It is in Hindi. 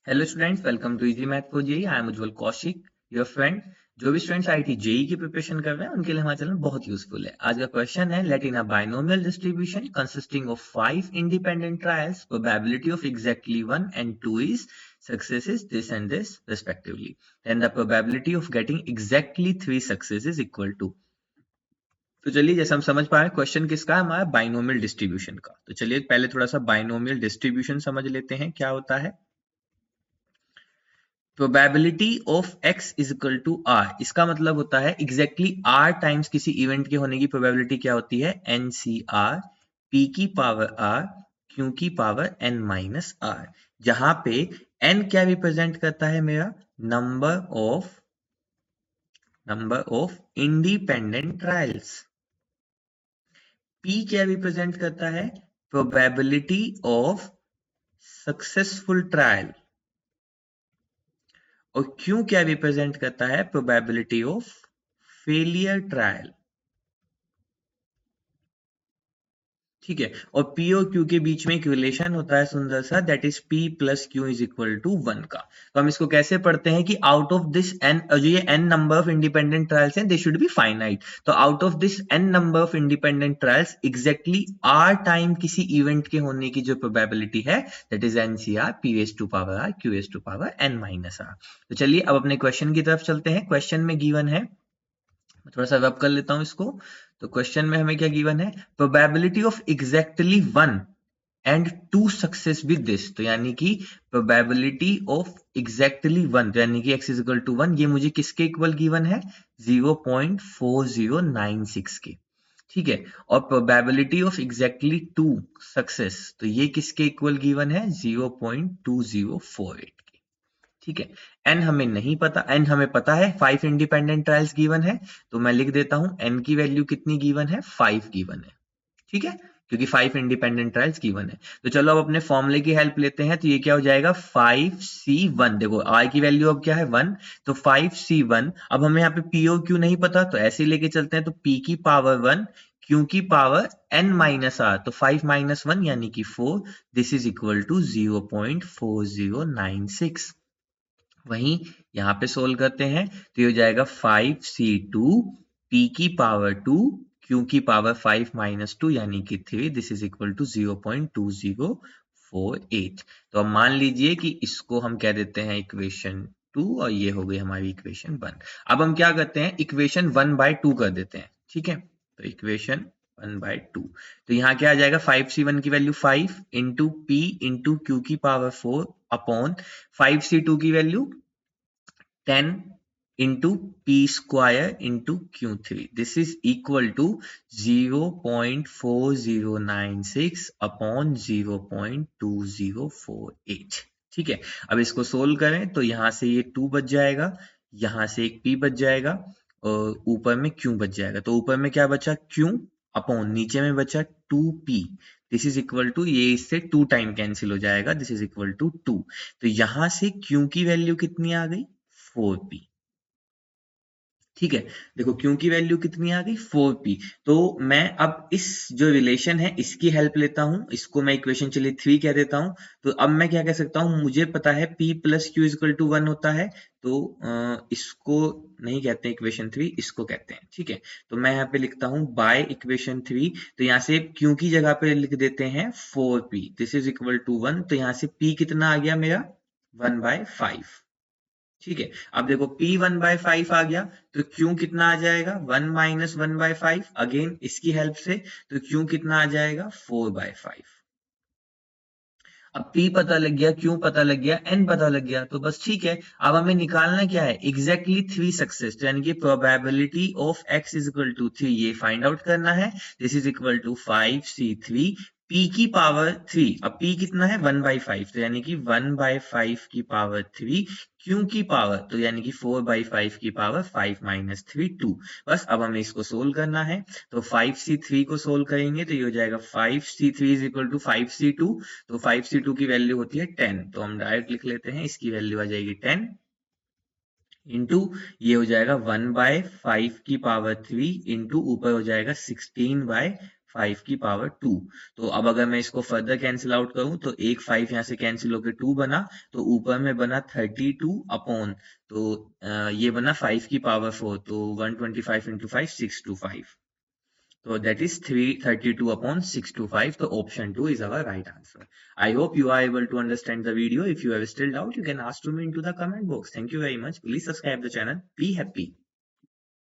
Hello students, welcome to easy math for JEE. I am Ujjwal Kaushik, your friend. जो भी स्टूडेंट्स आईआईटी जेई की प्रिपरेशन कर रहे हैं उनके लिए हमारा चैनल बहुत यूजफुल है। आज का क्वेश्चन है, let in a binomial distribution consisting of 5 independent trials, probability of exactly 1 and 2 is successes this and this respectively, then the probability of getting exactly 3 successes equal to। तो चलिए, जैसे हम समझ पा रहे हैं क्वेश्चन किसका है, हमारा बाइनोमियल डिस्ट्रीब्यूशन का। तो चलिए पहले थोड़ा सा बाइनोमियल डिस्ट्रीब्यूशन समझ लेते हैं क्या होता है। Probability of x is equal to r, इसका मतलब होता है एग्जैक्टली r टाइम्स किसी इवेंट के होने की प्रोबेबिलिटी क्या होती है, NCR, p की पावर r, q की पावर n माइनस r, जहां पे n क्या रिप्रेजेंट करता है, मेरा number of independent trials, p क्या रिप्रेजेंट करता है, प्रोबेबिलिटी ऑफ सक्सेसफुल ट्रायल, और क्यू क्या रिप्रेजेंट करता है, प्रोबेबिलिटी ऑफ फेलियर ट्रायल। ठीक है, और पी और क्यू के बीच में एक रिलेशन होता है सुंदर सा, that is p plus q is equal to 1 का। तो हम इसको कैसे पढ़ते हैं कि आउट ऑफ दिस एन, जो ये n number of independent trials हैं, दे शुड बी फाइनाइट। तो out of this n number of independent trials, exactly r time किसी इवेंट के होने की जो प्रोबेबिलिटी है, that is nCr, p raise to power r, q raise to power n minus r. तो चलिए अब अपने क्वेश्चन की तरफ चलते हैं। क्वेश्चन में गिवन है, थोड़ा सा रब कर लेता हूं इसको। तो क्वेश्चन में हमें क्या गिवन है, probability of exactly 1 and 2 success with this. तो यानी कि प्रोबेबिलिटी ऑफ एग्जैक्टली 1, तो यानी कि x इज इक्वल टू 1, ये मुझे किसके इक्वल गिवन है, 0.4096 के। ठीक है, और प्रोबेबिलिटी ऑफ एग्जैक्टली 2 सक्सेस, तो ये किसके इक्वल गिवन है, 0.2048 के। ठीक है, एन हमें नहीं पता, एन हमें पता है 5 इंडिपेंडेंट ट्रायल्स गिवन है, तो मैं लिख देता हूं एन की वैल्यू कितनी गिवन है, 5 गिवन है। ठीक है, क्योंकि 5 इंडिपेंडेंट ट्रायल्स गिवन है। तो चलो अब अपने फॉर्मूले की हेल्प लेते हैं। तो ये क्या हो जाएगा, 5C1, देखो r की वैल्यू अब क्या है, 1, तो 5C1। अब हमें यहाँ पे p और q नहीं पता, तो ऐसे लेके चलते हैं, तो p की पावर 1, q की पावर n माइनस r, तो 5 माइनस 1 यानी कि 4, दिस इज इक्वल टू 0.4096। वहीं यहाँ पे सोल्व करते हैं, तो ये हो जाएगा 5C2, p की पावर 2, q की पावर 5 माइनस 2 यानी कि 3, दिस इज इक्वल टू 0.2048। तो अब मान लीजिए कि इसको हम कह देते हैं इक्वेशन 2, और ये हो गई हमारी इक्वेशन 1। अब हम क्या करते हैं, इक्वेशन 1/2 कर देते हैं। ठीक है, तो इक्वेशन 1/2, तो यहाँ क्या आ जाएगा, 5C1 की value 5 into p into Q की पावर 4 अपॉन 5C2 की value 10 into p square into q3, this is equal to 0.4096 upon 0.2048। ठीक है, अब इसको सोल्व करें तो यहां से ये 2 बच जाएगा, यहां से एक p बच जाएगा, और ऊपर में q बच जाएगा। तो ऊपर में क्या बचा, q अपॉन नीचे में बचा 2p, this is equal to, ये इससे 2 टाइम कैंसिल हो जाएगा, दिस इज इक्वल टू 2। तो यहां से q की वैल्यू कितनी आ गई, 4p। ठीक है, देखो क्यू की वैल्यू कितनी आ गई, 4p। तो मैं अब इस जो रिलेशन है इसकी हेल्प लेता हूं, इसको मैं इक्वेशन चलिए 3 कह देता हूं। तो अब मैं क्या कह सकता हूं, मुझे पता है p plus q equal to 1 होता है, तो इसको नहीं कहते इक्वेशन 3, इसको कहते हैं। ठीक है, तो मैं यहाँ पे लिखता हूं बाय इक्वेशन 3, तो यहाँ से क्यू की जगह पे लिख देते हैं 4p, this is equal to 1, तो यहाँ से p कितना आ गया मेरा, 1/5। ठीक है, अब देखो p 1/5 आ गया, तो q कितना आ जाएगा, 1 माइनस 1/5, अगेन इसकी हेल्प से, तो q कितना आ जाएगा, 4/5। अब p पता लग गया, q पता लग गया, n पता लग गया, तो बस ठीक है। अब हमें निकालना क्या है, एग्जैक्टली 3 सक्सेस, तो यानी कि probability of x is equal to 3, ये फाइंड आउट करना है। This is equal to 5C3, p की पावर 3, अब p कितना है, 1/5, तो यानी कि 1/5 की पावर 3, q की पावर, तो यानी कि 4/5 की पावर 5 माइनस 3, 2। बस अब हमें इसको सोल्व करना है। तो 5C3 को सोल्व करेंगे तो ये हो जाएगा 5C3 is equal to 5C2, तो 5C2 की वैल्यू होती है 10, तो हम डायरेक्ट लिख लेते हैं, इसकी वैल्यू आ जाएगी 10 इंटू, ये हो जाएगा 1/5 की पावर 3 इंटू ऊपर हो जाएगा 16/5, 5 की पावर 2। तो अब अगर मैं इसको फर्दर कैंसिल आउट करूं तो एक 5 यहाँ से कैंसिल होकर 2 बना, तो ऊपर में बना 32 अपॉन, तो ये बना 5 की पावर 4, तो 125 into 5 625, so that is 332 upon 625. So option 2 is our right answer. I hope you are able to understand the video. If you have still doubt, you can ask to me into the comment box. Thank you very much. Please subscribe the channel. Be happy.